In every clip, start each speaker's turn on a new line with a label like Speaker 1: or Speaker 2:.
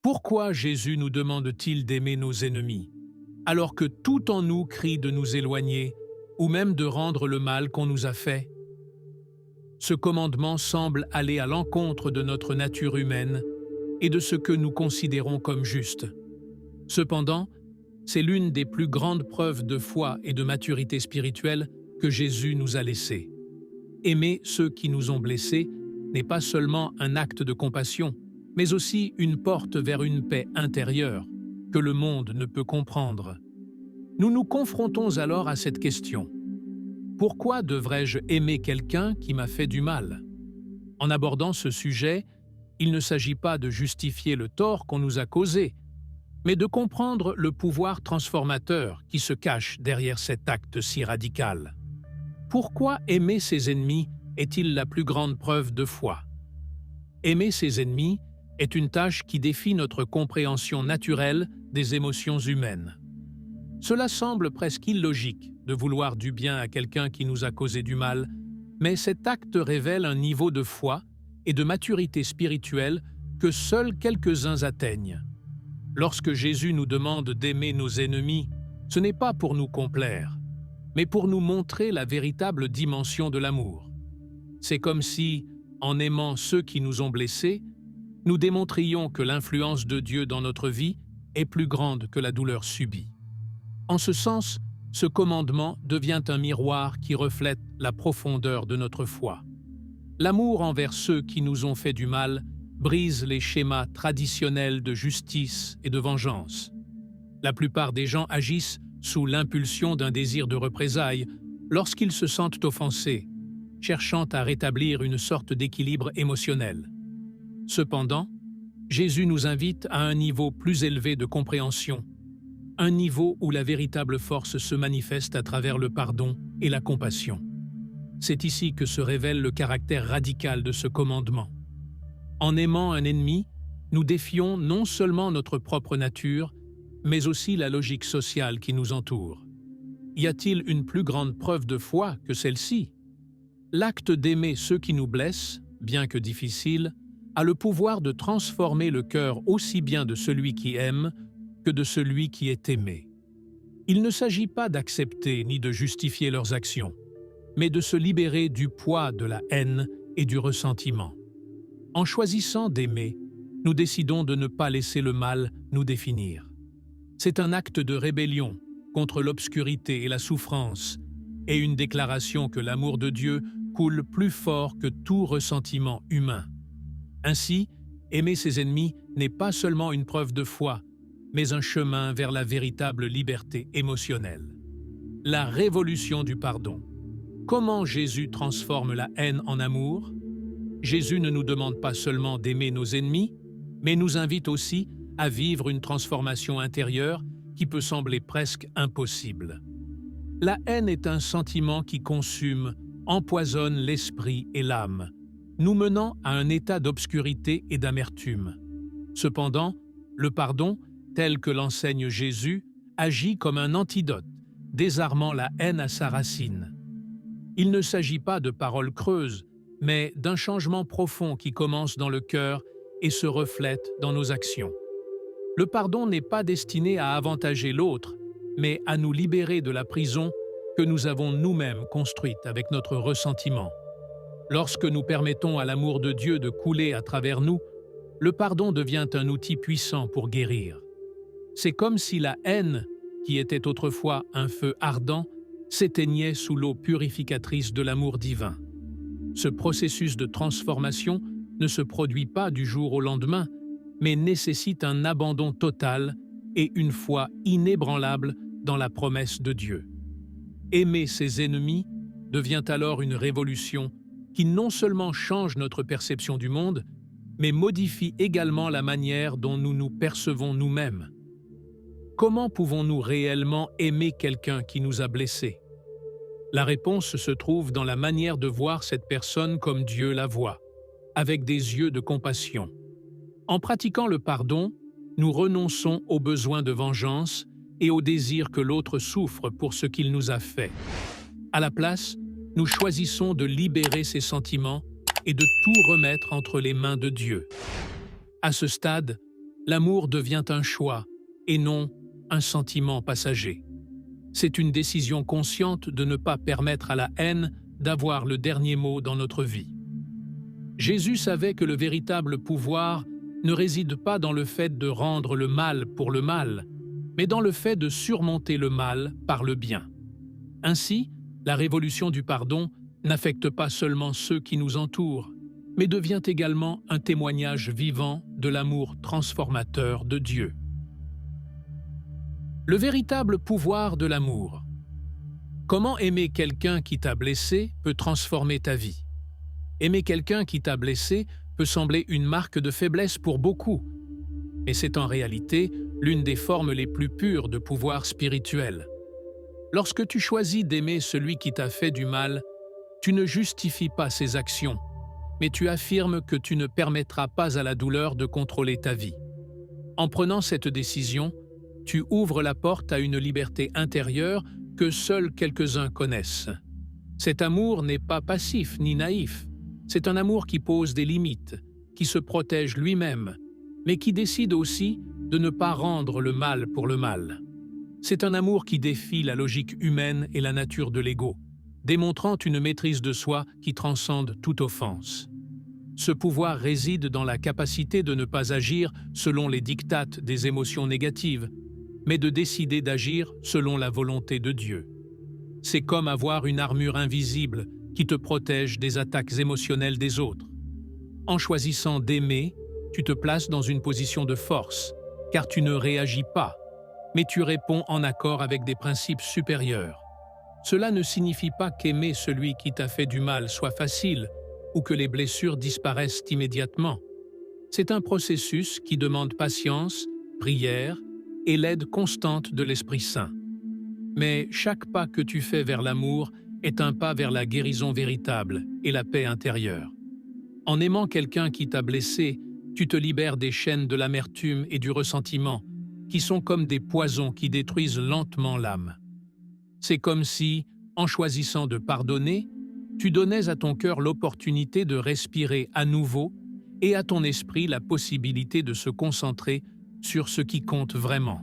Speaker 1: Pourquoi Jésus nous demande-t-il d'aimer nos ennemis, alors que tout en nous crie de nous éloigner ou même de rendre le mal qu'on nous a fait? Ce commandement semble aller à l'encontre de notre nature humaine et de ce que nous considérons comme juste. Cependant, c'est l'une des plus grandes preuves de foi et de maturité spirituelle que Jésus nous a laissées. Aimer ceux qui nous ont blessés n'est pas seulement un acte de compassion, mais aussi une porte vers une paix intérieure que le monde ne peut comprendre. Nous nous confrontons alors à cette question. Pourquoi devrais-je aimer quelqu'un qui m'a fait du mal? En abordant ce sujet, il ne s'agit pas de justifier le tort qu'on nous a causé, mais de comprendre le pouvoir transformateur qui se cache derrière cet acte si radical. Pourquoi aimer ses ennemis est-il la plus grande preuve de foi? Aimer ses ennemis est une tâche qui défie notre compréhension naturelle des émotions humaines. Cela semble presque illogique de vouloir du bien à quelqu'un qui nous a causé du mal, mais cet acte révèle un niveau de foi et de maturité spirituelle que seuls quelques-uns atteignent. Lorsque Jésus nous demande d'aimer nos ennemis, ce n'est pas pour nous complaire, mais pour nous montrer la véritable dimension de l'amour. C'est comme si, en aimant ceux qui nous ont blessés, nous démontrions que l'influence de Dieu dans notre vie est plus grande que la douleur subie. En ce sens, ce commandement devient un miroir qui reflète la profondeur de notre foi. L'amour envers ceux qui nous ont fait du mal brise les schémas traditionnels de justice et de vengeance. La plupart des gens agissent sous l'impulsion d'un désir de représailles lorsqu'ils se sentent offensés, cherchant à rétablir une sorte d'équilibre émotionnel. Cependant, Jésus nous invite à un niveau plus élevé de compréhension, un niveau où la véritable force se manifeste à travers le pardon et la compassion. C'est ici que se révèle le caractère radical de ce commandement. En aimant un ennemi, nous défions non seulement notre propre nature, mais aussi la logique sociale qui nous entoure. Y a-t-il une plus grande preuve de foi que celle-ci? L'acte d'aimer ceux qui nous blessent, bien que difficile, a le pouvoir de transformer le cœur aussi bien de celui qui aime que de celui qui est aimé. Il ne s'agit pas d'accepter ni de justifier leurs actions, mais de se libérer du poids de la haine et du ressentiment. En choisissant d'aimer, nous décidons de ne pas laisser le mal nous définir. C'est un acte de rébellion contre l'obscurité et la souffrance, et une déclaration que l'amour de Dieu coule plus fort que tout ressentiment humain. Ainsi, aimer ses ennemis n'est pas seulement une preuve de foi, mais un chemin vers la véritable liberté émotionnelle. La révolution du pardon. Comment Jésus transforme la haine en amour? Jésus ne nous demande pas seulement d'aimer nos ennemis, mais nous invite aussi à vivre une transformation intérieure qui peut sembler presque impossible. La haine est un sentiment qui consume, empoisonne l'esprit et l'âme, nous menant à un état d'obscurité et d'amertume. Cependant, le pardon, tel que l'enseigne Jésus, agit comme un antidote, désarmant la haine à sa racine. Il ne s'agit pas de paroles creuses, mais d'un changement profond qui commence dans le cœur et se reflète dans nos actions. Le pardon n'est pas destiné à avantager l'autre, mais à nous libérer de la prison que nous avons nous-mêmes construite avec notre ressentiment. Lorsque nous permettons à l'amour de Dieu de couler à travers nous, le pardon devient un outil puissant pour guérir. C'est comme si la haine, qui était autrefois un feu ardent, s'éteignait sous l'eau purificatrice de l'amour divin. Ce processus de transformation ne se produit pas du jour au lendemain, mais nécessite un abandon total et une foi inébranlable dans la promesse de Dieu. Aimer ses ennemis devient alors une révolution qui non seulement change notre perception du monde, mais modifie également la manière dont nous nous percevons nous-mêmes. Comment pouvons-nous réellement aimer quelqu'un qui nous a blessés? La réponse se trouve dans la manière de voir cette personne comme Dieu la voit, avec des yeux de compassion. En pratiquant le pardon, nous renonçons au besoin de vengeance et au désir que l'autre souffre pour ce qu'il nous a fait. À la place, nous choisissons de libérer ses sentiments et de tout remettre entre les mains de Dieu. À ce stade, L'amour devient un choix et non un sentiment passager. C'est une décision consciente de ne pas permettre à la haine d'avoir le dernier mot dans notre vie. Jésus savait que le véritable pouvoir ne réside pas dans le fait de rendre le mal pour le mal, mais dans le fait de surmonter le mal par le bien. Ainsi, la révolution du pardon n'affecte pas seulement ceux qui nous entourent, mais devient également un témoignage vivant de l'amour transformateur de Dieu. Le véritable pouvoir de l'amour. Comment aimer quelqu'un qui t'a blessé peut transformer ta vie? Aimer quelqu'un qui t'a blessé peut sembler une marque de faiblesse pour beaucoup, mais c'est en réalité l'une des formes les plus pures de pouvoir spirituel. Lorsque tu choisis d'aimer celui qui t'a fait du mal, tu ne justifies pas ses actions, mais tu affirmes que tu ne permettras pas à la douleur de contrôler ta vie. En prenant cette décision, tu ouvres la porte à une liberté intérieure que seuls quelques-uns connaissent. Cet amour n'est pas passif ni naïf. C'est un amour qui pose des limites, qui se protège lui-même, mais qui décide aussi de ne pas rendre le mal pour le mal. C'est un amour qui défie la logique humaine et la nature de l'ego, démontrant une maîtrise de soi qui transcende toute offense. Ce pouvoir réside dans la capacité de ne pas agir selon les diktats des émotions négatives, mais de décider d'agir selon la volonté de Dieu. C'est comme avoir une armure invisible qui te protège des attaques émotionnelles des autres. En choisissant d'aimer, tu te places dans une position de force, car tu ne réagis pas, mais tu réponds en accord avec des principes supérieurs. Cela ne signifie pas qu'aimer celui qui t'a fait du mal soit facile ou que les blessures disparaissent immédiatement. C'est un processus qui demande patience, prière et l'aide constante de l'Esprit Saint. Mais chaque pas que tu fais vers l'amour est un pas vers la guérison véritable et la paix intérieure. En aimant quelqu'un qui t'a blessé, tu te libères des chaînes de l'amertume et du ressentiment, qui sont comme des poisons qui détruisent lentement l'âme. C'est comme si, en choisissant de pardonner, tu donnais à ton cœur l'opportunité de respirer à nouveau et à ton esprit la possibilité de se concentrer sur ce qui compte vraiment.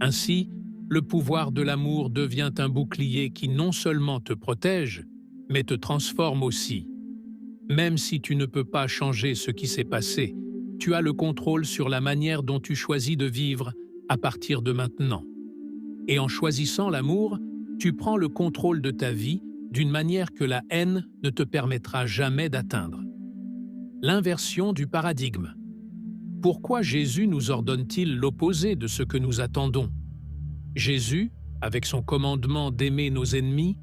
Speaker 1: Ainsi, le pouvoir de l'amour devient un bouclier qui non seulement te protège, mais te transforme aussi. Même si tu ne peux pas changer ce qui s'est passé, tu as le contrôle sur la manière dont tu choisis de vivre à partir de maintenant. Et en choisissant l'amour, tu prends le contrôle de ta vie d'une manière que la haine ne te permettra jamais d'atteindre. L'inversion du paradigme. Pourquoi Jésus nous ordonne-t-il l'opposé de ce que nous attendons? Jésus, avec son commandement d'aimer nos ennemis,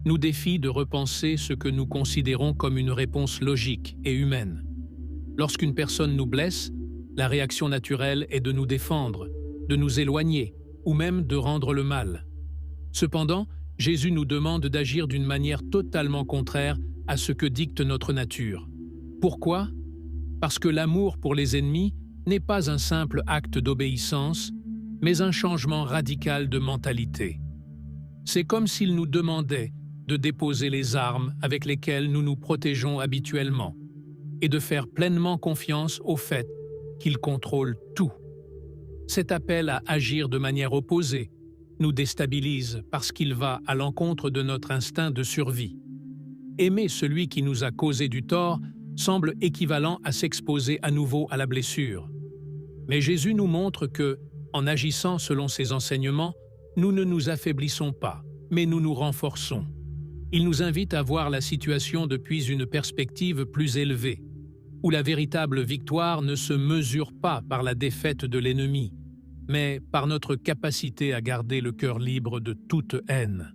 Speaker 1: nous défie de repenser ce que nous considérons comme une réponse logique et humaine. Lorsqu'une personne nous blesse, la réaction naturelle est de nous défendre, de nous éloigner ou même de rendre le mal. Cependant, Jésus nous demande d'agir d'une manière totalement contraire à ce que dicte notre nature. Pourquoi? Parce que l'amour pour les ennemis n'est pas un simple acte d'obéissance, mais un changement radical de mentalité. C'est comme s'il nous demandait de déposer les armes avec lesquelles nous nous protégeons habituellement et de faire pleinement confiance au fait qu'il contrôle tout. Cet appel à agir de manière opposée nous déstabilise parce qu'il va à l'encontre de notre instinct de survie. Aimer celui qui nous a causé du tort semble équivalent à s'exposer à nouveau à la blessure. Mais Jésus nous montre que, en agissant selon ses enseignements, nous ne nous affaiblissons pas, mais nous nous renforçons. Il nous invite à voir la situation depuis une perspective plus élevée, où la véritable victoire ne se mesure pas par la défaite de l'ennemi, mais par notre capacité à garder le cœur libre de toute haine.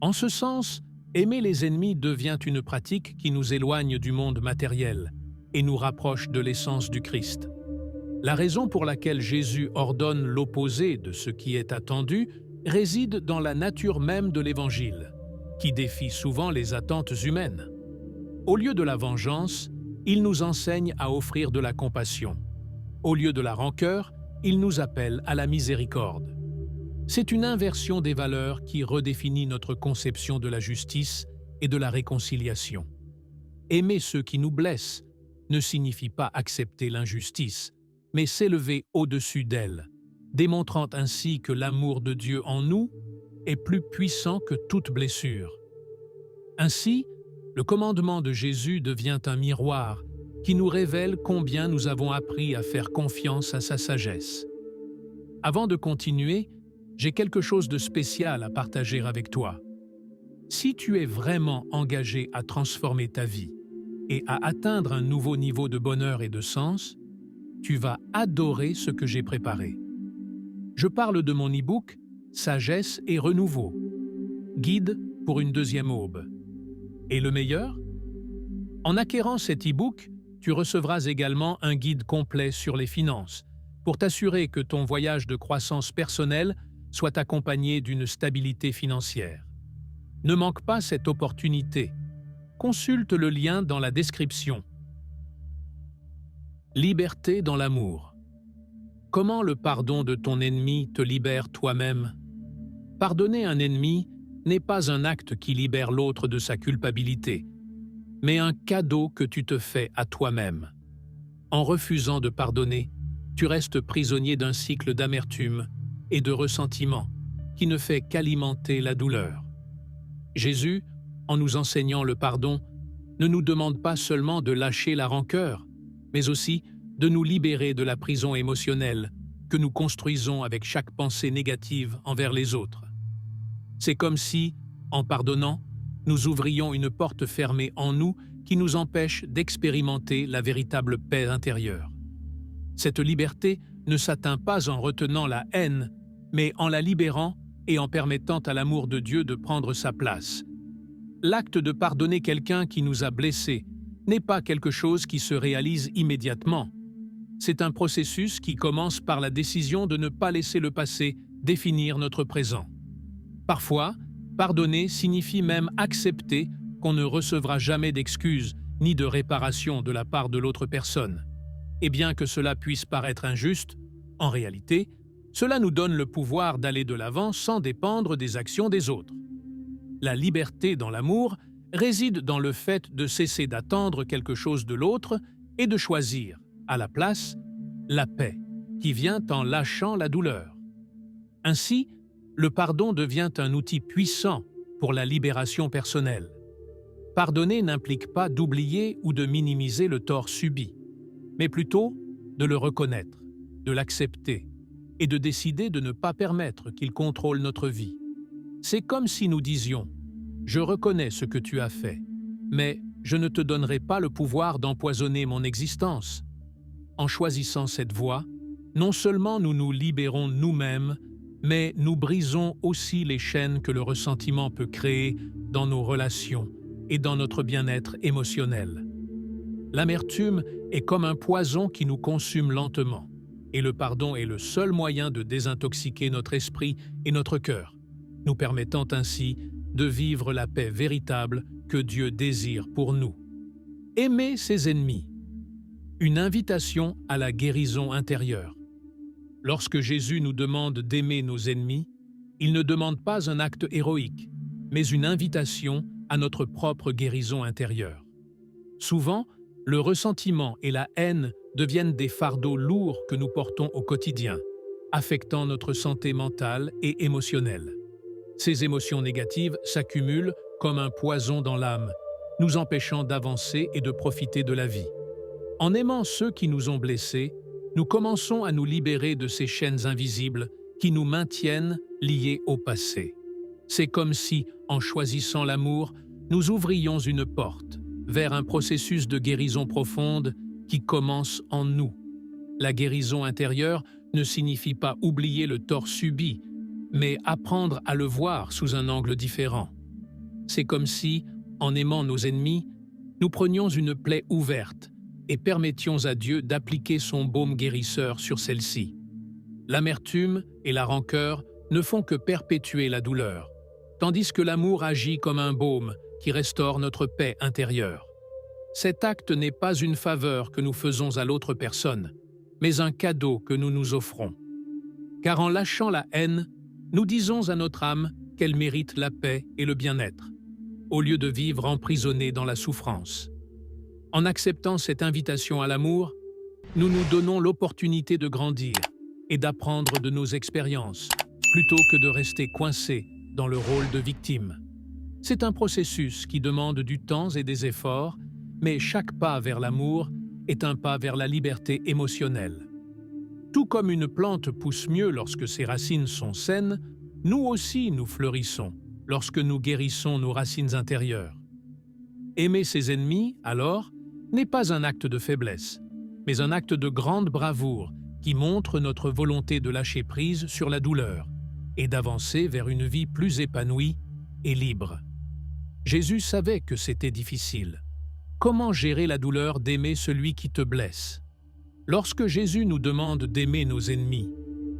Speaker 1: En ce sens, aimer les ennemis devient une pratique qui nous éloigne du monde matériel et nous rapproche de l'essence du Christ. La raison pour laquelle Jésus ordonne l'opposé de ce qui est attendu réside dans la nature même de l'Évangile, qui défie souvent les attentes humaines. Au lieu de la vengeance, il nous enseigne à offrir de la compassion. Au lieu de la rancœur, il nous appelle à la miséricorde. C'est une inversion des valeurs qui redéfinit notre conception de la justice et de la réconciliation. Aimer ceux qui nous blessent ne signifie pas accepter l'injustice, mais s'élever au-dessus d'elle, démontrant ainsi que l'amour de Dieu en nous est plus puissant que toute blessure. Ainsi, le commandement de Jésus devient un miroir qui nous révèle combien nous avons appris à faire confiance à sa sagesse. Avant de continuer, j'ai quelque chose de spécial à partager avec toi. Si tu es vraiment engagé à transformer ta vie et à atteindre un nouveau niveau de bonheur et de sens, tu vas adorer ce que j'ai préparé. Je parle de mon e-book « Sagesse et renouveau », guide pour une deuxième aube. Et le meilleur? En acquérant cet e-book, tu recevras également un guide complet sur les finances pour t'assurer que ton voyage de croissance personnelle soit accompagné d'une stabilité financière. Ne manque pas cette opportunité. Consulte le lien dans la description. Liberté dans l'amour. Comment le pardon de ton ennemi te libère toi-même? Pardonner un ennemi n'est pas un acte qui libère l'autre de sa culpabilité, mais un cadeau que tu te fais à toi-même. En refusant de pardonner, tu restes prisonnier d'un cycle d'amertume et de ressentiment qui ne fait qu'alimenter la douleur. Jésus, en nous enseignant le pardon, ne nous demande pas seulement de lâcher la rancœur, mais aussi de nous libérer de la prison émotionnelle que nous construisons avec chaque pensée négative envers les autres. C'est comme si, en pardonnant, nous ouvrions une porte fermée en nous qui nous empêche d'expérimenter la véritable paix intérieure. Cette liberté ne s'atteint pas en retenant la haine, mais en la libérant et en permettant à l'amour de Dieu de prendre sa place. L'acte de pardonner quelqu'un qui nous a blessés n'est pas quelque chose qui se réalise immédiatement. C'est un processus qui commence par la décision de ne pas laisser le passé définir notre présent. Parfois, pardonner signifie même accepter qu'on ne recevra jamais d'excuses ni de réparation de la part de l'autre personne. Et bien que cela puisse paraître injuste, en réalité, cela nous donne le pouvoir d'aller de l'avant sans dépendre des actions des autres. La liberté dans l'amour réside dans le fait de cesser d'attendre quelque chose de l'autre et de choisir, à la place, la paix, qui vient en lâchant la douleur. Ainsi, le pardon devient un outil puissant pour la libération personnelle. Pardonner n'implique pas d'oublier ou de minimiser le tort subi, mais plutôt de le reconnaître, de l'accepter et de décider de ne pas permettre qu'il contrôle notre vie. C'est comme si nous disions « Je reconnais ce que tu as fait, mais je ne te donnerai pas le pouvoir d'empoisonner mon existence. » En choisissant cette voie, non seulement nous nous libérons nous-mêmes, mais nous brisons aussi les chaînes que le ressentiment peut créer dans nos relations et dans notre bien-être émotionnel. L'amertume est comme un poison qui nous consume lentement, et le pardon est le seul moyen de désintoxiquer notre esprit et notre cœur, nous permettant ainsi de vivre la paix véritable que Dieu désire pour nous. Aimer ses ennemis. Une invitation à la guérison intérieure. Lorsque Jésus nous demande d'aimer nos ennemis, il ne demande pas un acte héroïque, mais une invitation à notre propre guérison intérieure. Souvent, le ressentiment et la haine deviennent des fardeaux lourds que nous portons au quotidien, affectant notre santé mentale et émotionnelle. Ces émotions négatives s'accumulent comme un poison dans l'âme, nous empêchant d'avancer et de profiter de la vie. En aimant ceux qui nous ont blessés, nous commençons à nous libérer de ces chaînes invisibles qui nous maintiennent liés au passé. C'est comme si, en choisissant l'amour, nous ouvrions une porte vers un processus de guérison profonde qui commence en nous. La guérison intérieure ne signifie pas oublier le tort subi, mais apprendre à le voir sous un angle différent. C'est comme si, en aimant nos ennemis, nous prenions une plaie ouverte et permettions à Dieu d'appliquer son baume guérisseur sur celle-ci. L'amertume et la rancœur ne font que perpétuer la douleur, tandis que l'amour agit comme un baume qui restaure notre paix intérieure. Cet acte n'est pas une faveur que nous faisons à l'autre personne, mais un cadeau que nous nous offrons. Car en lâchant la haine, nous disons à notre âme qu'elle mérite la paix et le bien-être, au lieu de vivre emprisonnée dans la souffrance. En acceptant cette invitation à l'amour, nous nous donnons l'opportunité de grandir et d'apprendre de nos expériences, plutôt que de rester coincés dans le rôle de victime. C'est un processus qui demande du temps et des efforts, mais chaque pas vers l'amour est un pas vers la liberté émotionnelle. Tout comme une plante pousse mieux lorsque ses racines sont saines, nous aussi nous fleurissons lorsque nous guérissons nos racines intérieures. Aimer ses ennemis, alors, n'est pas un acte de faiblesse, mais un acte de grande bravoure qui montre notre volonté de lâcher prise sur la douleur et d'avancer vers une vie plus épanouie et libre. Jésus savait que c'était difficile. Comment gérer la douleur d'aimer celui qui te blesse? Lorsque Jésus nous demande d'aimer nos ennemis,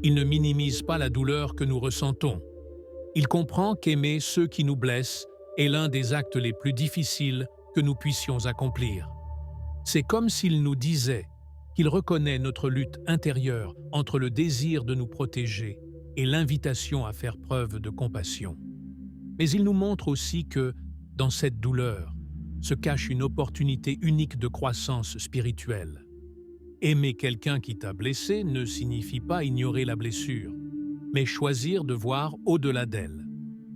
Speaker 1: il ne minimise pas la douleur que nous ressentons. Il comprend qu'aimer ceux qui nous blessent est l'un des actes les plus difficiles que nous puissions accomplir. C'est comme s'il nous disait qu'il reconnaît notre lutte intérieure entre le désir de nous protéger et l'invitation à faire preuve de compassion. Mais il nous montre aussi que, dans cette douleur, se cache une opportunité unique de croissance spirituelle. Aimer quelqu'un qui t'a blessé ne signifie pas ignorer la blessure, mais choisir de voir au-delà d'elle,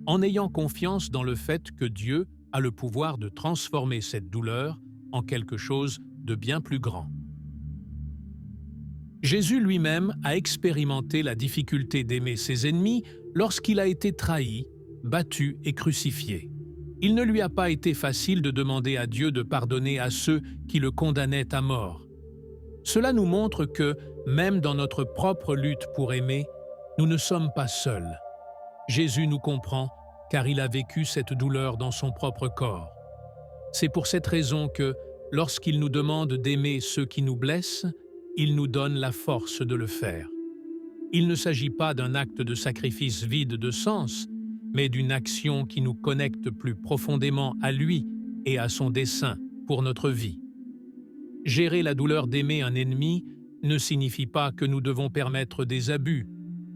Speaker 1: en ayant confiance dans le fait que Dieu a le pouvoir de transformer cette douleur en quelque chose de bien plus grand. Jésus lui-même a expérimenté la difficulté d'aimer ses ennemis lorsqu'il a été trahi, battu et crucifié. Il ne lui a pas été facile de demander à Dieu de pardonner à ceux qui le condamnaient à mort. Cela nous montre que, même dans notre propre lutte pour aimer, nous ne sommes pas seuls. Jésus nous comprend car il a vécu cette douleur dans son propre corps. C'est pour cette raison que, lorsqu'il nous demande d'aimer ceux qui nous blessent, il nous donne la force de le faire. Il ne s'agit pas d'un acte de sacrifice vide de sens, mais d'une action qui nous connecte plus profondément à lui et à son dessein pour notre vie. Gérer la douleur d'aimer un ennemi ne signifie pas que nous devons permettre des abus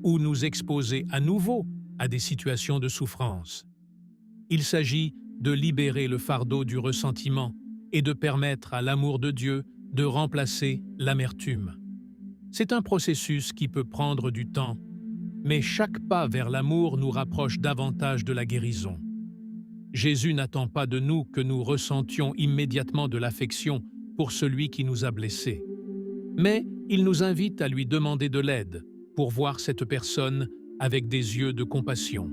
Speaker 1: ou nous exposer à nouveau à des situations de souffrance. Il s'agit de libérer le fardeau du ressentiment et de permettre à l'amour de Dieu de remplacer l'amertume. C'est un processus qui peut prendre du temps, mais chaque pas vers l'amour nous rapproche davantage de la guérison. Jésus n'attend pas de nous que nous ressentions immédiatement de l'affection pour celui qui nous a blessés. Mais il nous invite à lui demander de l'aide pour voir cette personne avec des yeux de compassion.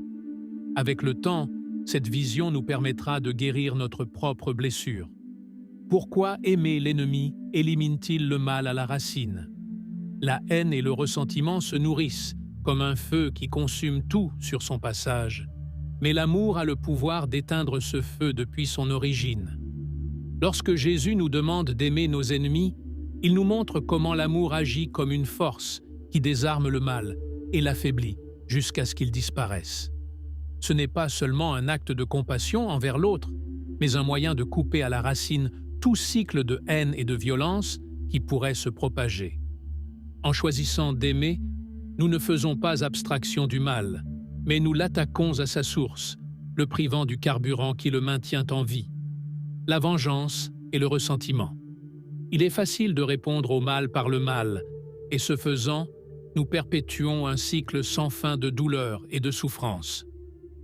Speaker 1: Avec le temps, cette vision nous permettra de guérir notre propre blessure. Pourquoi aimer l'ennemi élimine-t-il le mal à la racine? La haine et le ressentiment se nourrissent, comme un feu qui consume tout sur son passage. Mais l'amour a le pouvoir d'éteindre ce feu depuis son origine. Lorsque Jésus nous demande d'aimer nos ennemis, il nous montre comment l'amour agit comme une force qui désarme le mal et l'affaiblit jusqu'à ce qu'il disparaisse. Ce n'est pas seulement un acte de compassion envers l'autre, mais un moyen de couper à la racine tout cycle de haine et de violence qui pourrait se propager. En choisissant d'aimer, nous ne faisons pas abstraction du mal, mais nous l'attaquons à sa source, le privant du carburant qui le maintient en vie, la vengeance et le ressentiment. Il est facile de répondre au mal par le mal, et ce faisant, nous perpétuons un cycle sans fin de douleur et de souffrance.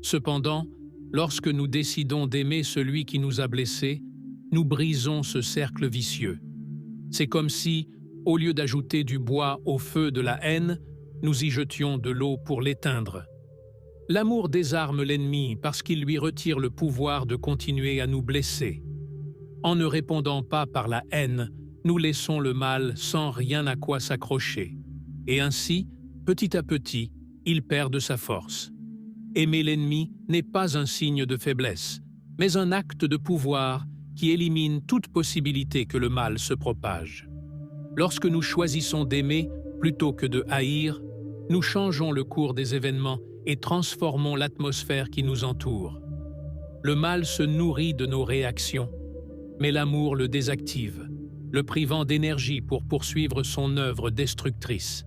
Speaker 1: Cependant, lorsque nous décidons d'aimer celui qui nous a blessés, nous brisons ce cercle vicieux. C'est comme si, au lieu d'ajouter du bois au feu de la haine, nous y jetions de l'eau pour l'éteindre. L'amour désarme l'ennemi parce qu'il lui retire le pouvoir de continuer à nous blesser. En ne répondant pas par la haine, nous laissons le mal sans rien à quoi s'accrocher. Et ainsi, petit à petit, il perd de sa force. Aimer l'ennemi n'est pas un signe de faiblesse, mais un acte de pouvoir qui élimine toute possibilité que le mal se propage. Lorsque nous choisissons d'aimer plutôt que de haïr, nous changeons le cours des événements et transformons l'atmosphère qui nous entoure. Le mal se nourrit de nos réactions, mais l'amour le désactive, le privant d'énergie pour poursuivre son œuvre destructrice.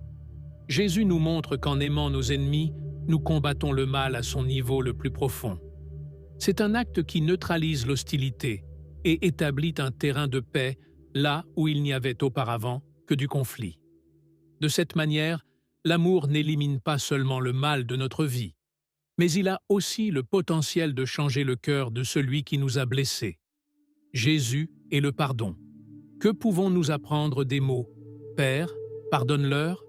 Speaker 1: Jésus nous montre qu'en aimant nos ennemis, nous combattons le mal à son niveau le plus profond. C'est un acte qui neutralise l'hostilité et établit un terrain de paix là où il n'y avait auparavant que que du conflit. De cette manière, l'amour n'élimine pas seulement le mal de notre vie, mais il a aussi le potentiel de changer le cœur de celui qui nous a blessés. Jésus et le pardon. Que pouvons-nous apprendre des mots « Père, pardonne-leur » ?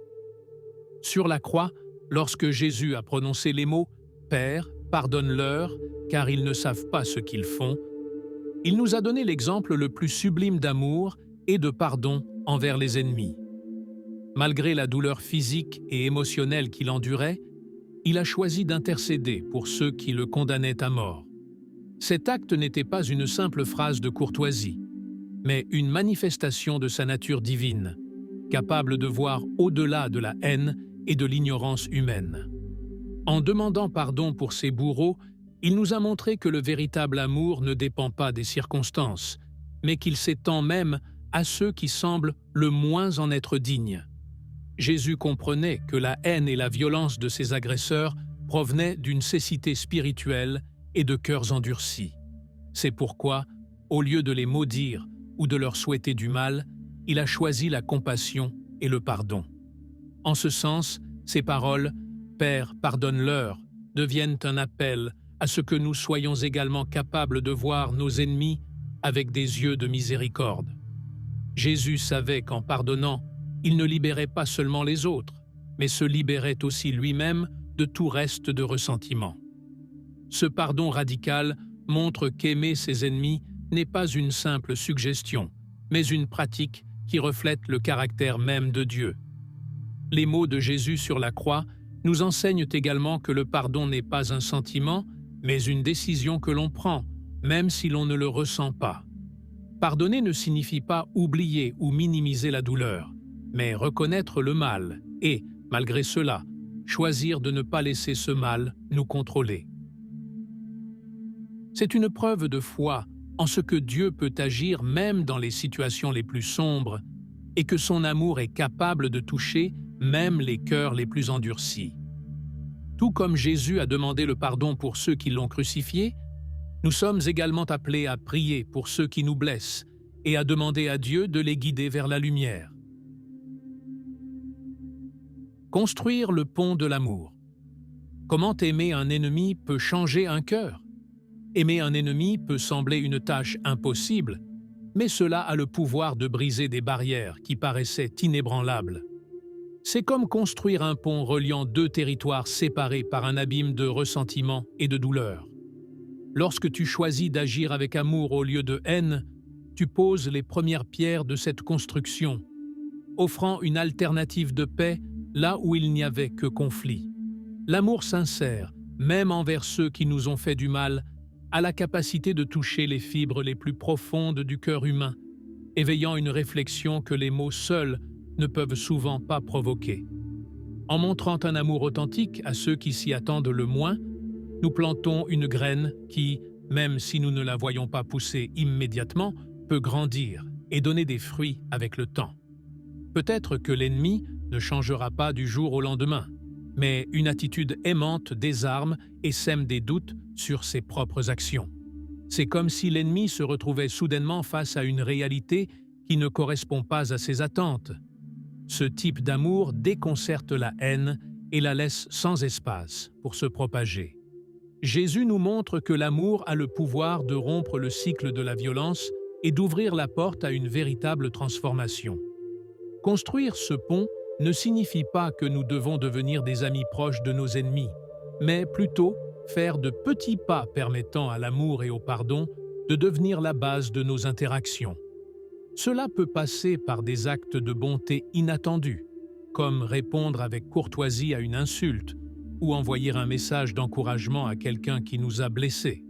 Speaker 1: Sur la croix, lorsque Jésus a prononcé les mots « Père, pardonne-leur, car ils ne savent pas ce qu'ils font », il nous a donné l'exemple le plus sublime d'amour et de pardon envers les ennemis. Malgré la douleur physique et émotionnelle qu'il endurait, il a choisi d'intercéder pour ceux qui le condamnaient à mort. Cet acte n'était pas une simple phrase de courtoisie, mais une manifestation de sa nature divine, capable de voir au-delà de la haine et de l'ignorance humaine. En demandant pardon pour ses bourreaux, il nous a montré que le véritable amour ne dépend pas des circonstances, mais qu'il s'étend même à ceux qui semblent le moins en être dignes. Jésus comprenait que la haine et la violence de ses agresseurs provenaient d'une cécité spirituelle et de cœurs endurcis. C'est pourquoi, au lieu de les maudire ou de leur souhaiter du mal, il a choisi la compassion et le pardon. En ce sens, ces paroles « Père, pardonne-leur » deviennent un appel à ce que nous soyons également capables de voir nos ennemis avec des yeux de miséricorde. Jésus savait qu'en pardonnant, il ne libérait pas seulement les autres, mais se libérait aussi lui-même de tout reste de ressentiment. Ce pardon radical montre qu'aimer ses ennemis n'est pas une simple suggestion, mais une pratique qui reflète le caractère même de Dieu. Les mots de Jésus sur la croix nous enseignent également que le pardon n'est pas un sentiment, mais une décision que l'on prend, même si l'on ne le ressent pas. Pardonner ne signifie pas oublier ou minimiser la douleur, mais reconnaître le mal et, malgré cela, choisir de ne pas laisser ce mal nous contrôler. C'est une preuve de foi en ce que Dieu peut agir même dans les situations les plus sombres et que son amour est capable de toucher même les cœurs les plus endurcis. Tout comme Jésus a demandé le pardon pour ceux qui l'ont crucifié, nous sommes également appelés à prier pour ceux qui nous blessent et à demander à Dieu de les guider vers la lumière. Construire le pont de l'amour. Comment aimer un ennemi peut changer un cœur? Aimer un ennemi peut sembler une tâche impossible, mais cela a le pouvoir de briser des barrières qui paraissaient inébranlables. C'est comme construire un pont reliant deux territoires séparés par un abîme de ressentiment et de douleur. Lorsque tu choisis d'agir avec amour au lieu de haine, tu poses les premières pierres de cette construction, offrant une alternative de paix là où il n'y avait que conflit. L'amour sincère, même envers ceux qui nous ont fait du mal, a la capacité de toucher les fibres les plus profondes du cœur humain, éveillant une réflexion que les mots seuls ne peuvent souvent pas provoquer. En montrant un amour authentique à ceux qui s'y attendent le moins, nous plantons une graine qui, même si nous ne la voyons pas pousser immédiatement, peut grandir et donner des fruits avec le temps. Peut-être que l'ennemi ne changera pas du jour au lendemain, mais une attitude aimante désarme et sème des doutes sur ses propres actions. C'est comme si l'ennemi se retrouvait soudainement face à une réalité qui ne correspond pas à ses attentes. Ce type d'amour déconcerte la haine et la laisse sans espace pour se propager. Jésus nous montre que l'amour a le pouvoir de rompre le cycle de la violence et d'ouvrir la porte à une véritable transformation. Construire ce pont ne signifie pas que nous devons devenir des amis proches de nos ennemis, mais plutôt faire de petits pas permettant à l'amour et au pardon de devenir la base de nos interactions. Cela peut passer par des actes de bonté inattendus, comme répondre avec courtoisie à une insulte ou envoyer un message d'encouragement à quelqu'un qui nous a blessés.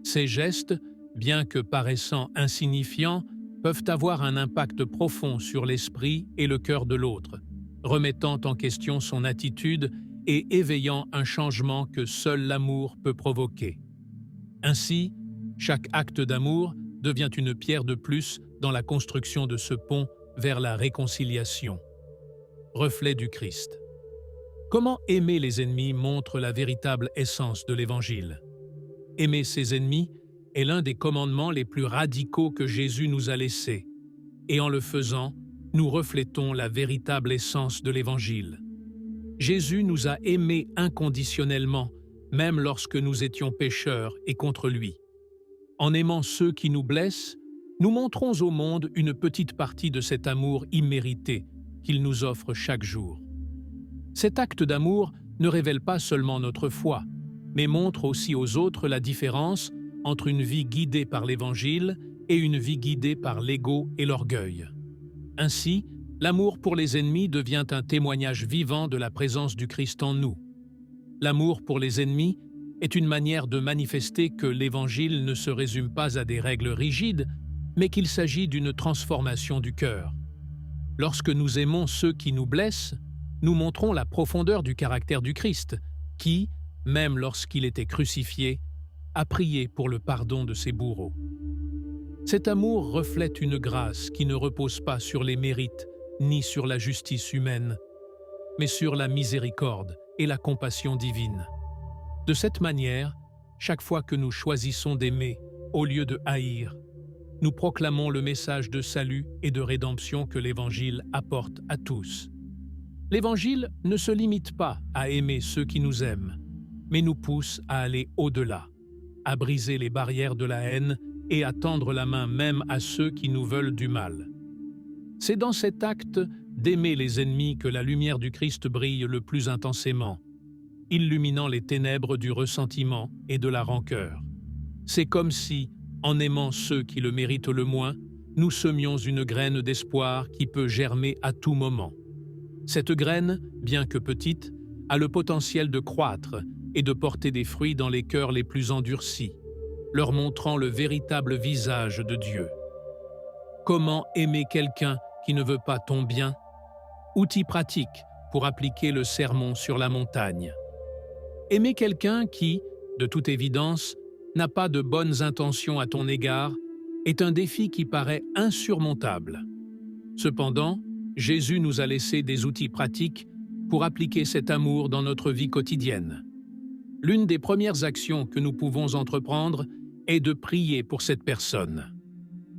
Speaker 1: Ces gestes, bien que paraissant insignifiants, peuvent avoir un impact profond sur l'esprit et le cœur de l'autre, remettant en question son attitude et éveillant un changement que seul l'amour peut provoquer. Ainsi, chaque acte d'amour devient une pierre de plus dans la construction de ce pont vers la réconciliation. Reflet du Christ. Comment aimer les ennemis montre la véritable essence de l'Évangile. Aimer ses ennemis est l'un des commandements les plus radicaux que Jésus nous a laissés, et en le faisant, nous reflétons la véritable essence de l'Évangile. Jésus nous a aimés inconditionnellement, même lorsque nous étions pécheurs et contre lui. En aimant ceux qui nous blessent, nous montrons au monde une petite partie de cet amour immérité qu'il nous offre chaque jour. Cet acte d'amour ne révèle pas seulement notre foi, mais montre aussi aux autres la différence entre une vie guidée par l'Évangile et une vie guidée par l'ego et l'orgueil. Ainsi, l'amour pour les ennemis devient un témoignage vivant de la présence du Christ en nous. L'amour pour les ennemis est une manière de manifester que l'Évangile ne se résume pas à des règles rigides, mais qu'il s'agit d'une transformation du cœur. Lorsque nous aimons ceux qui nous blessent, nous montrons la profondeur du caractère du Christ, qui, même lorsqu'il était crucifié, a prié pour le pardon de ses bourreaux. Cet amour reflète une grâce qui ne repose pas sur les mérites ni sur la justice humaine, mais sur la miséricorde et la compassion divine. De cette manière, chaque fois que nous choisissons d'aimer au lieu de haïr, nous proclamons le message de salut et de rédemption que l'Évangile apporte à tous. L'Évangile ne se limite pas à aimer ceux qui nous aiment, mais nous pousse à aller au-delà, à briser les barrières de la haine et à tendre la main même à ceux qui nous veulent du mal. C'est dans cet acte d'aimer les ennemis que la lumière du Christ brille le plus intensément, illuminant les ténèbres du ressentiment et de la rancœur. C'est comme si, en aimant ceux qui le méritent le moins, nous semions une graine d'espoir qui peut germer à tout moment. Cette graine, bien que petite, a le potentiel de croître et de porter des fruits dans les cœurs les plus endurcis, leur montrant le véritable visage de Dieu. Comment aimer quelqu'un qui ne veut pas ton bien? Outil pratique pour appliquer le sermon sur la montagne. Aimer quelqu'un qui, de toute évidence, n'a pas de bonnes intentions à ton égard est un défi qui paraît insurmontable. Cependant, Jésus nous a laissé des outils pratiques pour appliquer cet amour dans notre vie quotidienne. L'une des premières actions que nous pouvons entreprendre est de prier pour cette personne.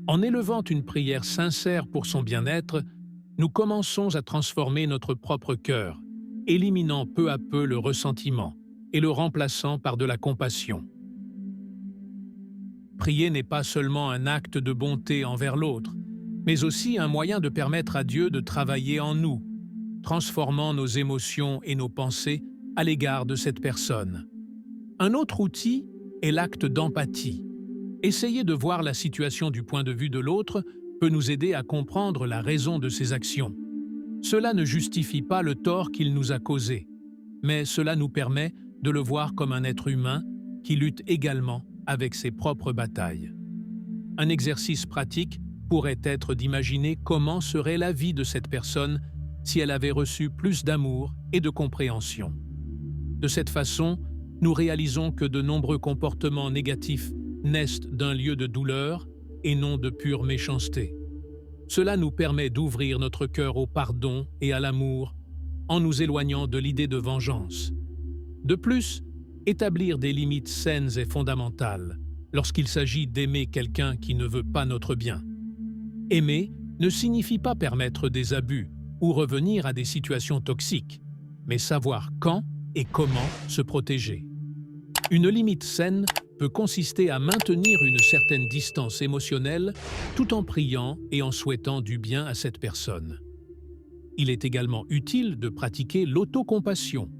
Speaker 1: En élevant une prière sincère pour son bien-être, nous commençons à transformer notre propre cœur, éliminant peu à peu le ressentiment et le remplaçant par de la compassion. Prier n'est pas seulement un acte de bonté envers l'autre, mais aussi un moyen de permettre à Dieu de travailler en nous, transformant nos émotions et nos pensées à l'égard de cette personne. Un autre outil est l'acte d'empathie. Essayer de voir la situation du point de vue de l'autre peut nous aider à comprendre la raison de ses actions. Cela ne justifie pas le tort qu'il nous a causé, mais cela nous permet de le voir comme un être humain qui lutte également avec ses propres batailles. Un exercice pratique pourrait être d'imaginer comment serait la vie de cette personne si elle avait reçu plus d'amour et de compréhension. De cette façon, nous réalisons que de nombreux comportements négatifs naissent d'un lieu de douleur et non de pure méchanceté. Cela nous permet d'ouvrir notre cœur au pardon et à l'amour en nous éloignant de l'idée de vengeance. De plus, établir des limites saines et fondamentales lorsqu'il s'agit d'aimer quelqu'un qui ne veut pas notre bien. Aimer ne signifie pas permettre des abus ou revenir à des situations toxiques, mais savoir quand et comment se protéger. Une limite saine peut consister à maintenir une certaine distance émotionnelle tout en priant et en souhaitant du bien à cette personne. Il est également utile de pratiquer l'autocompassion,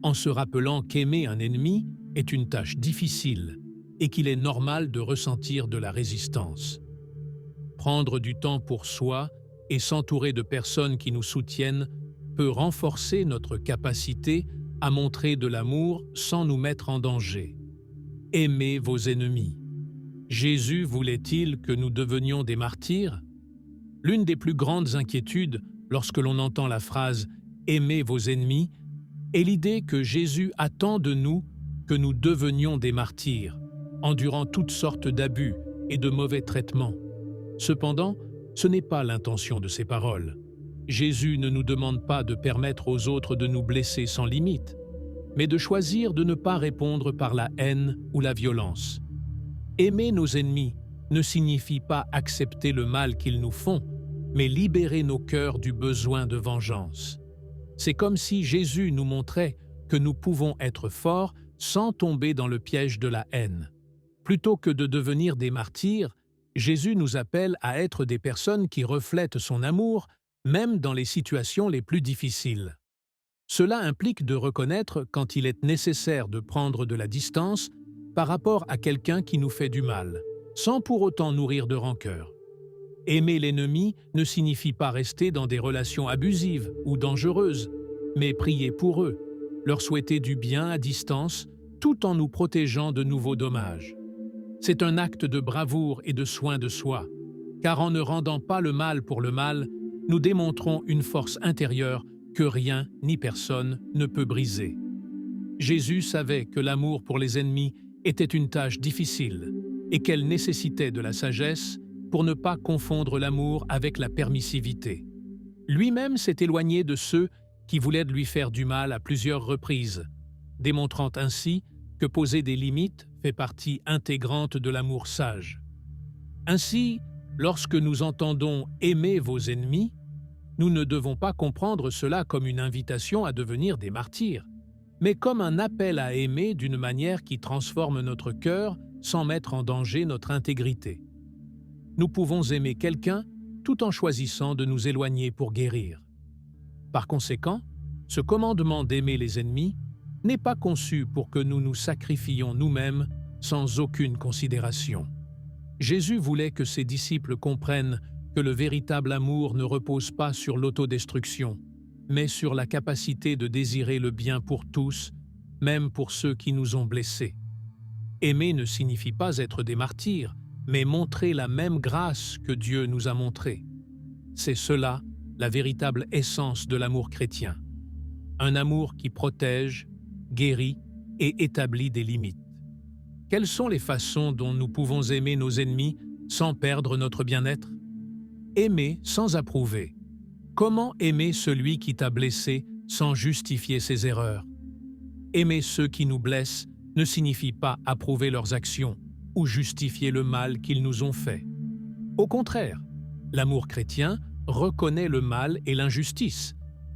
Speaker 1: en se rappelant qu'aimer un ennemi est une tâche difficile et qu'il est normal de ressentir de la résistance. Prendre du temps pour soi et s'entourer de personnes qui nous soutiennent peut renforcer notre capacité à montrer de l'amour sans nous mettre en danger. Aimez vos ennemis. Jésus voulait-il que nous devenions des martyrs? L'une des plus grandes inquiétudes lorsque l'on entend la phrase « Aimez vos ennemis » est l'idée que Jésus attend de nous que nous devenions des martyrs, endurant toutes sortes d'abus et de mauvais traitements. Cependant, ce n'est pas l'intention de ces paroles. Jésus ne nous demande pas de permettre aux autres de nous blesser sans limite, mais de choisir de ne pas répondre par la haine ou la violence. Aimer nos ennemis ne signifie pas accepter le mal qu'ils nous font, mais libérer nos cœurs du besoin de vengeance. C'est comme si Jésus nous montrait que nous pouvons être forts sans tomber dans le piège de la haine. Plutôt que de devenir des martyrs, Jésus nous appelle à être des personnes qui reflètent son amour, même dans les situations les plus difficiles. Cela implique de reconnaître quand il est nécessaire de prendre de la distance par rapport à quelqu'un qui nous fait du mal, sans pour autant nourrir de rancœur. Aimer l'ennemi ne signifie pas rester dans des relations abusives ou dangereuses, mais prier pour eux, leur souhaiter du bien à distance, tout en nous protégeant de nouveaux dommages. C'est un acte de bravoure et de soin de soi, car en ne rendant pas le mal pour le mal, nous démontrons une force intérieure que rien ni personne ne peut briser. Jésus savait que l'amour pour les ennemis était une tâche difficile et qu'elle nécessitait de la sagesse pour ne pas confondre l'amour avec la permissivité. Lui-même s'est éloigné de ceux qui voulaient lui faire du mal à plusieurs reprises, démontrant ainsi que poser des limites fait partie intégrante de l'amour sage. Ainsi, lorsque nous entendons « aimer vos ennemis », nous ne devons pas comprendre cela comme une invitation à devenir des martyrs, mais comme un appel à aimer d'une manière qui transforme notre cœur sans mettre en danger notre intégrité. Nous pouvons aimer quelqu'un tout en choisissant de nous éloigner pour guérir. Par conséquent, ce commandement d'aimer les ennemis n'est pas conçu pour que nous nous sacrifions nous-mêmes sans aucune considération. Jésus voulait que ses disciples comprennent que le véritable amour ne repose pas sur l'autodestruction, mais sur la capacité de désirer le bien pour tous, même pour ceux qui nous ont blessés. Aimer ne signifie pas être des martyrs, mais montrer la même grâce que Dieu nous a montrée. C'est cela, la véritable essence de l'amour chrétien. Un amour qui protège, guérit et établit des limites. Quelles sont les façons dont nous pouvons aimer nos ennemis sans perdre notre bien-être? Aimer sans approuver. Comment aimer celui qui t'a blessé sans justifier ses erreurs? Aimer ceux qui nous blessent ne signifie pas approuver leurs actions ou justifier le mal qu'ils nous ont fait. Au contraire, l'amour chrétien reconnaît le mal et l'injustice,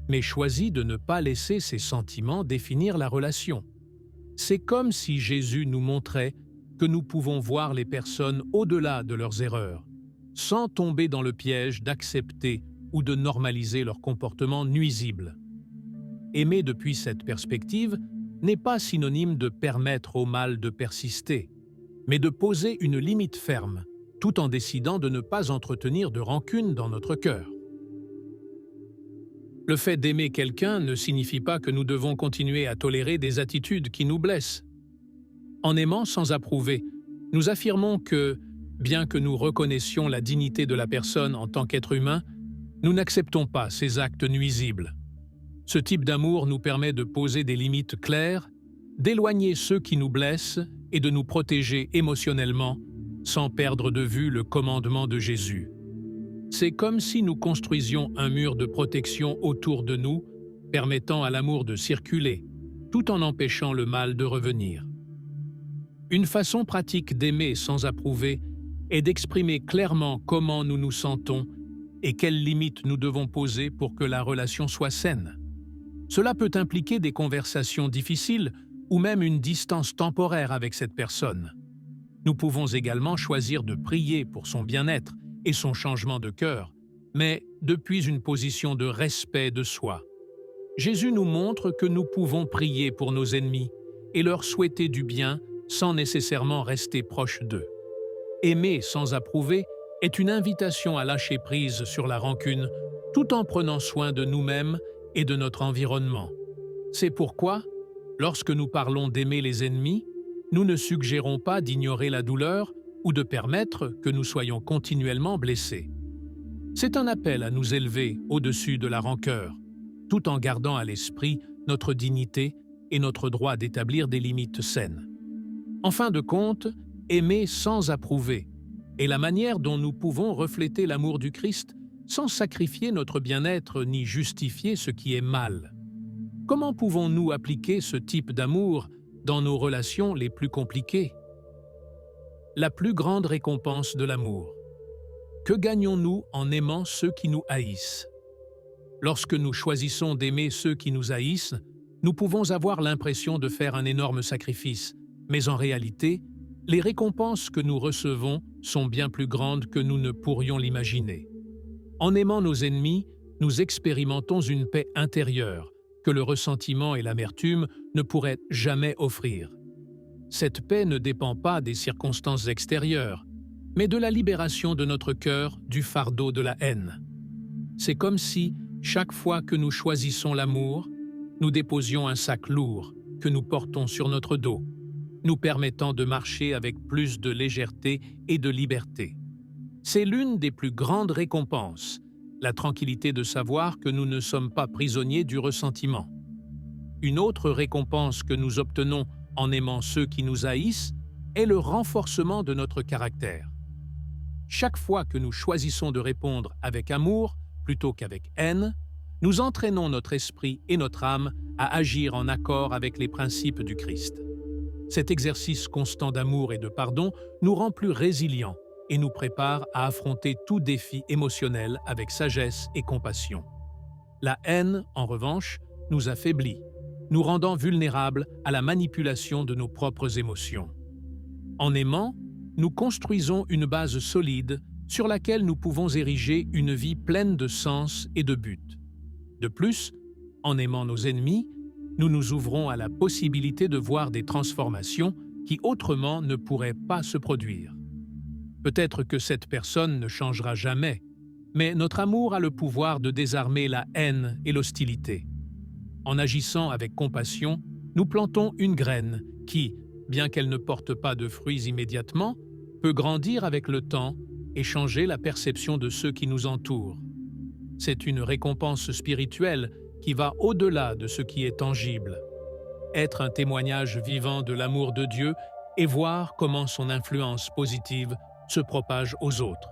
Speaker 1: mais choisit de ne pas laisser ses sentiments définir la relation. C'est comme si Jésus nous montrait que nous pouvons voir les personnes au-delà de leurs erreurs, sans tomber dans le piège d'accepter ou de normaliser leur comportement nuisible. Aimer depuis cette perspective n'est pas synonyme de permettre au mal de persister, mais de poser une limite ferme, tout en décidant de ne pas entretenir de rancune dans notre cœur. Le fait d'aimer quelqu'un ne signifie pas que nous devons continuer à tolérer des attitudes qui nous blessent. En aimant sans approuver, nous affirmons que, bien que nous reconnaissions la dignité de la personne en tant qu'être humain, nous n'acceptons pas ses actes nuisibles. Ce type d'amour nous permet de poser des limites claires, d'éloigner ceux qui nous blessent et de nous protéger émotionnellement sans perdre de vue le commandement de Jésus. C'est comme si nous construisions un mur de protection autour de nous, permettant à l'amour de circuler, tout en empêchant le mal de revenir. Une façon pratique d'aimer sans approuver est d'exprimer clairement comment nous nous sentons et quelles limites nous devons poser pour que la relation soit saine. Cela peut impliquer des conversations difficiles ou même une distance temporaire avec cette personne. Nous pouvons également choisir de prier pour son bien-être et son changement de cœur, mais depuis une position de respect de soi. Jésus nous montre que nous pouvons prier pour nos ennemis et leur souhaiter du bien sans nécessairement rester proche d'eux. Aimer sans approuver est une invitation à lâcher prise sur la rancune tout en prenant soin de nous-mêmes et de notre environnement. C'est pourquoi, lorsque nous parlons d'aimer les ennemis, nous ne suggérons pas d'ignorer la douleur ou de permettre que nous soyons continuellement blessés. C'est un appel à nous élever au-dessus de la rancœur, tout en gardant à l'esprit notre dignité et notre droit d'établir des limites saines. En fin de compte, aimer sans approuver est la manière dont nous pouvons refléter l'amour du Christ sans sacrifier notre bien-être ni justifier ce qui est mal. Comment pouvons-nous appliquer ce type d'amour dans nos relations les plus compliquées? La plus grande récompense de l'amour. Que gagnons-nous en aimant ceux qui nous haïssent? Lorsque nous choisissons d'aimer ceux qui nous haïssent, nous pouvons avoir l'impression de faire un énorme sacrifice, mais en réalité, les récompenses que nous recevons sont bien plus grandes que nous ne pourrions l'imaginer. En aimant nos ennemis, nous expérimentons une paix intérieure que le ressentiment et l'amertume ne pourraient jamais offrir. Cette paix ne dépend pas des circonstances extérieures, mais de la libération de notre cœur du fardeau de la haine. C'est comme si, chaque fois que nous choisissons l'amour, nous déposions un sac lourd que nous portons sur notre dos, nous permettant de marcher avec plus de légèreté et de liberté. C'est l'une des plus grandes récompenses, la tranquillité de savoir que nous ne sommes pas prisonniers du ressentiment. Une autre récompense que nous obtenons en aimant ceux qui nous haïssent est le renforcement de notre caractère. Chaque fois que nous choisissons de répondre avec amour plutôt qu'avec haine, nous entraînons notre esprit et notre âme à agir en accord avec les principes du Christ. Cet exercice constant d'amour et de pardon nous rend plus résilients et nous prépare à affronter tout défi émotionnel avec sagesse et compassion. La haine, en revanche, nous affaiblit, nous rendant vulnérables à la manipulation de nos propres émotions. En aimant, nous construisons une base solide sur laquelle nous pouvons ériger une vie pleine de sens et de but. De plus, en aimant nos ennemis, nous nous ouvrons à la possibilité de voir des transformations qui autrement ne pourraient pas se produire. Peut-être que cette personne ne changera jamais, mais notre amour a le pouvoir de désarmer la haine et l'hostilité. En agissant avec compassion, nous plantons une graine qui, bien qu'elle ne porte pas de fruits immédiatement, peut grandir avec le temps et changer la perception de ceux qui nous entourent. C'est une récompense spirituelle qui va au-delà de ce qui est tangible. Être un témoignage vivant de l'amour de Dieu et voir comment son influence positive se propage aux autres.